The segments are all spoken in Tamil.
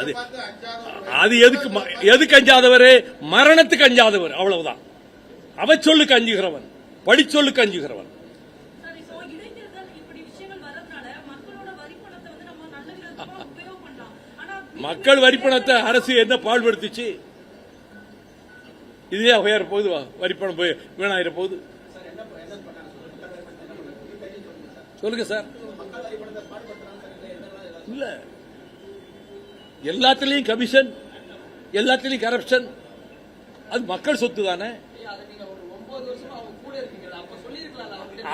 அது அது எதுக்கு அஞ்சாதவர்? மரணத்துக்கு அஞ்சாதவர், அவ்வளவுதான். அவச்சொல்லுக்கு அஞ்சுகிறவன், படிச்சொல்லுக்கு அஞ்சுகிறவன். மக்கள் வரிப்பணத்தை அரசு என்ன பாழ்படுத்திச்சு? இதே உயர போகுது, வரிப்பணம் போய் வீணாயிர போகுது. சொல்லுங்க சார். இல்ல, எல்லாத்திலையும் கமிஷன், எல்லாத்திலையும் கரப்ஷன். அது மக்கள் சொத்து தானே.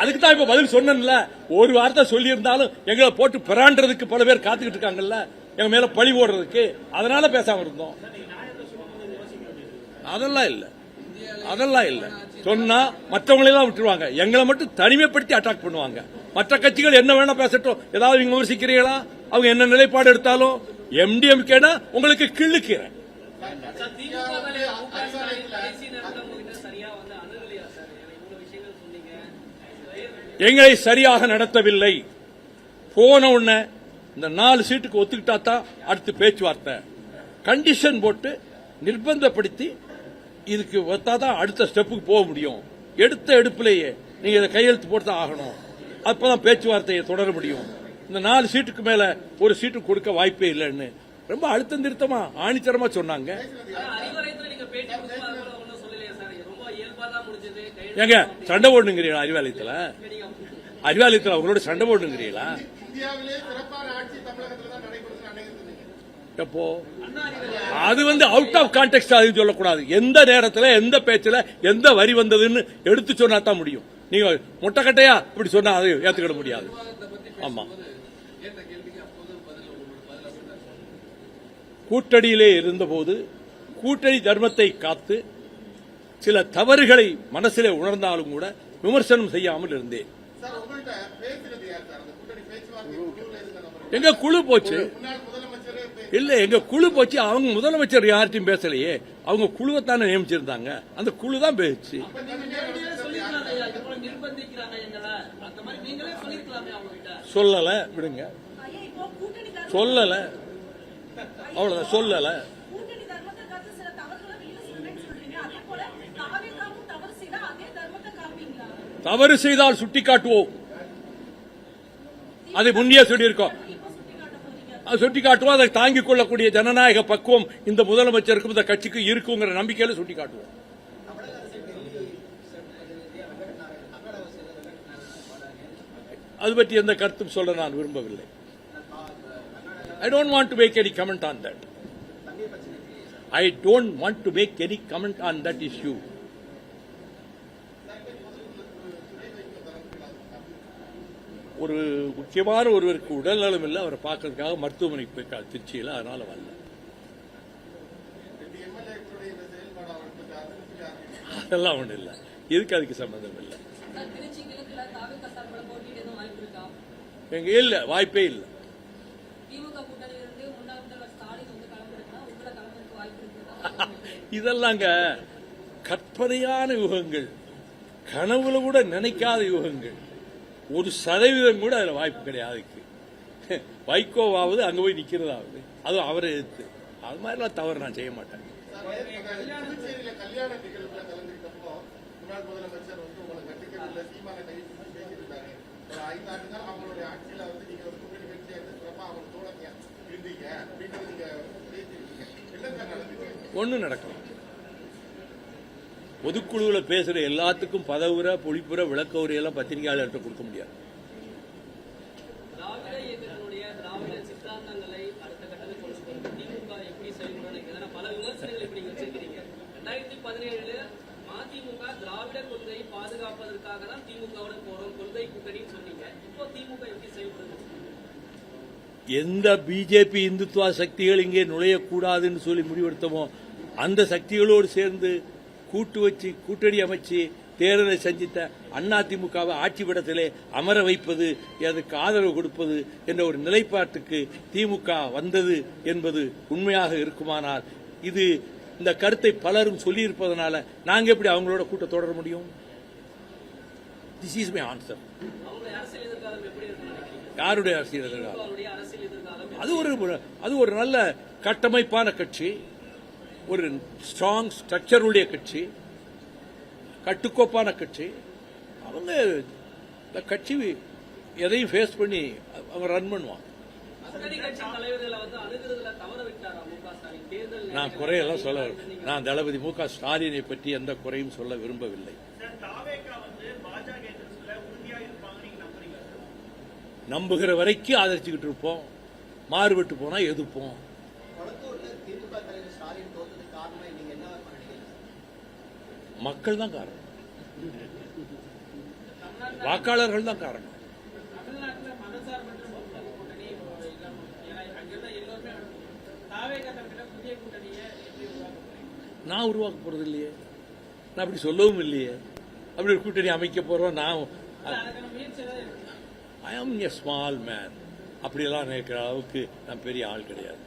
அதுக்கு தான் இப்ப பதில் சொன்னேன்ல. ஒரு வார்த்தை சொல்லி இருந்தாலும் எங்களை போட்டு பிராண்டதுக்கு பல பேர் காத்துக்கிட்டு இருக்காங்கல்ல, எங்க மேல பழி போடுறதுக்கு. அதனால பேசாம இருந்தோம். அதெல்லாம் இல்ல, அதெல்லாம் இல்ல. சொன்னா மற்றவங்களெல்லாம் விட்டுருவாங்க, எங்களை மட்டும் தனிமைப்படுத்தி அட்டாக் பண்ணுவாங்க. மற்ற கட்சிகள் என்ன வேணா பேசட்டும், ஏதாவது நீங்க விமர்சிக்கிறீங்களா? அவங்க என்ன நிலைப்பாடு எடுத்தாலும் எம்டிஎம்கேனா உங்களுக்கு கிள்ளுக்கிறேன். எங்களை சரியாக நடத்தவில்லை. போன உடனே இந்த 4 சீட்டுக்கு ஒத்துக்கிட்டா தான் அடுத்து பேச்சுவார்த்தை. கண்டிஷன் போட்டு நிர்பந்தப்படுத்தி இதுக்கு ஒத்தாதான் அடுத்த ஸ்டெப்புக்கு போக முடியும். எடுத்த எடுப்பிலேயே நீங்க இதை கையெழுத்து போட்டு தான் ஆகணும். அப்பதான் பேச்சுவார்த்தையை தொடர முடியும். இந்த 4 சீட்டுக்கு மேல ஒரு சீட்டு கொடுக்க வாய்ப்பே இல்லைன்னு ரொம்ப அழுத்தம் திருத்தமா ஆணித்தரமா சொன்னாங்க. எங்க சண்டை போடுங்கிறீங்களா? அறிவாலயத்தில் அவங்களோட சண்டை போடுங்கிறீங்களா? எப்போ? அது அவுட் ஆஃப் கான்டெக்ட். அது சொல்லக்கூடாது. எந்த நேரத்தில், எந்த பேச்சில், எந்த வரி வந்ததுன்னு எடுத்து சொன்னா தான் முடியும். நீங்க முட்டைக்கட்டையா இப்படி சொன்னா அதை ஏத்துக்கிட முடியாது. ஆமா, கூட்டணியிலே இருந்தபோது கூட்டணி தர்மத்தை காத்து சில தவறுகளை மனசிலே உணர்ந்தாலும் கூட விமர்சனம் செய்யாமல் இருந்தேன். எங்க குழு போச்சு? இல்ல, எங்க குழு போச்சு. அவங்க முதலமைச்சர் யார்ட்டையும் பேசலையே, அவங்க குழுவைத்தானே நியமிச்சிருந்தாங்க. அந்த குழு தான் பேச்சு. சொல்லல, விடுங்க. சொல்லல, அவ்வளவுதான். சொல்லல. தவறு செய்தால் சுட்டிக்காட்டுவோம். அதை முன்னே சொல்லியிருக்கோம். சுட்டிக்காட்டுவோம். அதை தாங்கிக் கொள்ளக்கூடிய ஜனநாயக பக்குவம் இந்த முதலமைச்சருக்கும் இந்த கட்சிக்கு இருக்குங்கிற நம்பிக்கையில சுட்டிக்காட்டுவோம். அது பற்றி எந்த கருத்தும் சொல்ல நான் விரும்பவில்லை. I don't want to make any comment on that. I don't want to make any comment on that issue. ஒரு முக்கியமான ஒருவருக்கு உடல்நலம் இல்லை, அவரை பார்க்கறதுக்காக மருத்துவமனைக்கு போயிருக்காரு திருச்சியில். அதனால வரல. அதெல்லாம் ஒன்றும் இல்லை. எதுக்கு அதுக்கு சம்பந்தம் இல்லை. எங்க இல்ல, வாய்ப்பே இல்லை. இதெல்லாங்க கற்பனையான யுகங்கள், கனவுல கூட நினைக்காத யுகங்கள். 1% கூட அதுல வாய்ப்பு கிடையாது. வைகோவாவது அங்க போய் நிக்கிறதாவது, அது அவரை எதிர்த்து. அது மாதிரிலாம் தவறு நான் செய்ய மாட்டேன். ஒண்ணு நடக்கலாம். பொதுக்குழுவில் பேசுற எல்லாத்துக்கும் பதவுரை, பொழிப்புற, விளக்க உரையெல்லாம் பத்திரிகையாளர்கிட்ட கொடுக்க முடியாது. எந்த பிஜேபி இந்துத்துவ சக்திகள் இங்கே நுழையக்கூடாதுன்னு சொல்லி முடிவெடுத்தமோ அந்த சக்திகளோடு சேர்ந்து கூட்டு வச்சு கூட்டணி அமைச்சு தேர்தலை சந்தித்த அதிமுகவை ஆட்சிப்படத்திலே அமர வைப்பது, அதுக்கு ஆதரவு கொடுப்பது என்ற ஒரு நிலைப்பாட்டுக்கு திமுக வந்தது என்பது உண்மையாக இருக்குமானால், இது இந்த கருத்தை பலரும் சொல்லியிருப்பதனால நாங்க எப்படி அவங்களோட கூட்ட தொடர முடியும்? This is my answer. யாருடைய அரசியல் எதிர்காலம்? அது ஒரு நல்ல கட்டமைப்பான கட்சி, ஒரு ஸ்ட்ராங் ஸ்ட்ரக்சருடைய கட்சி, கட்டுக்கோப்பான கட்சி. அவங்க இந்த கட்சி எதையும் ஃபேஸ் பண்ணி அவங்க ரன் பண்ணுவாங்க. நான் குறையெல்லாம் சொல்ல, நான் தளபதி மு.க. ஸ்டாலினை பற்றி எந்த குறையும் சொல்ல விரும்பவில்லை. நம்புகிற வரைக்கும் ஆதரிச்சுக்கிட்டு இருப்போம், மாறுபட்டு போனா எதிர்ப்போம். மக்கள் தான் காரணம், வாக்காளர்கள் தான் காரணம். நான் உருவாக்க போறது இல்லையே, நான் அப்படி சொல்லவும் இல்லையே. அப்படி ஒரு கூட்டணி அமைக்க போறோம். ஐ ஆம் எ ஸ்மால் மேன். அப்படியெல்லாம் நினைக்கிற அளவுக்கு நான் பெரிய ஆள் கிடையாது.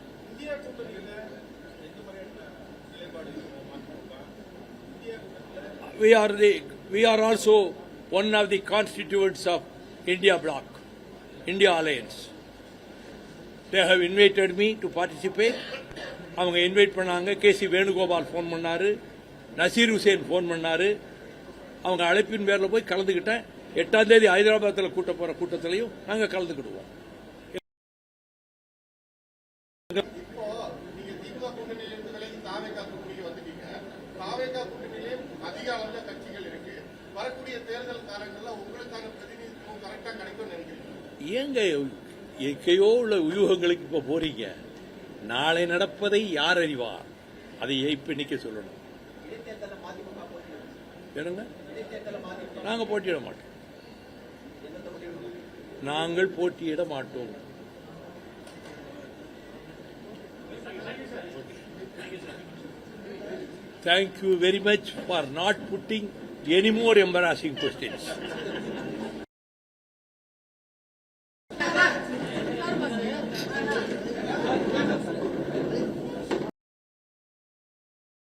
We are also one of the constituents of India Bloc, India Alliance. They have invited me to participate. அவங்க இன்வைட் பண்ணாங்க. கேசி வேணுகோபால் ஃபோன் பண்ணாரு, நசீர் ஹுசேன் ஃபோன் பண்ணாரு. அவங்க அழைப்பின் பேரில் போய் கலந்துக்கிட்டேன். 8ஆம் தேதி ஹைதராபாத்தில் கூட்ட போற கூட்டத்திலையும் நாங்கள் கலந்துக்கிடுவோம். ஏங்க எக்கையோ உள்ள வியூகங்களுக்கு இப்ப போறீங்க? நாளை நடப்பதை யார் அறிவார்? அதை இப்ப நிக்க சொல்லணும். நாங்க போட்டியிட மாட்டோம். நாங்கள் போட்டியிட மாட்டோம். Thank you very much for not putting any more embarrassing questions.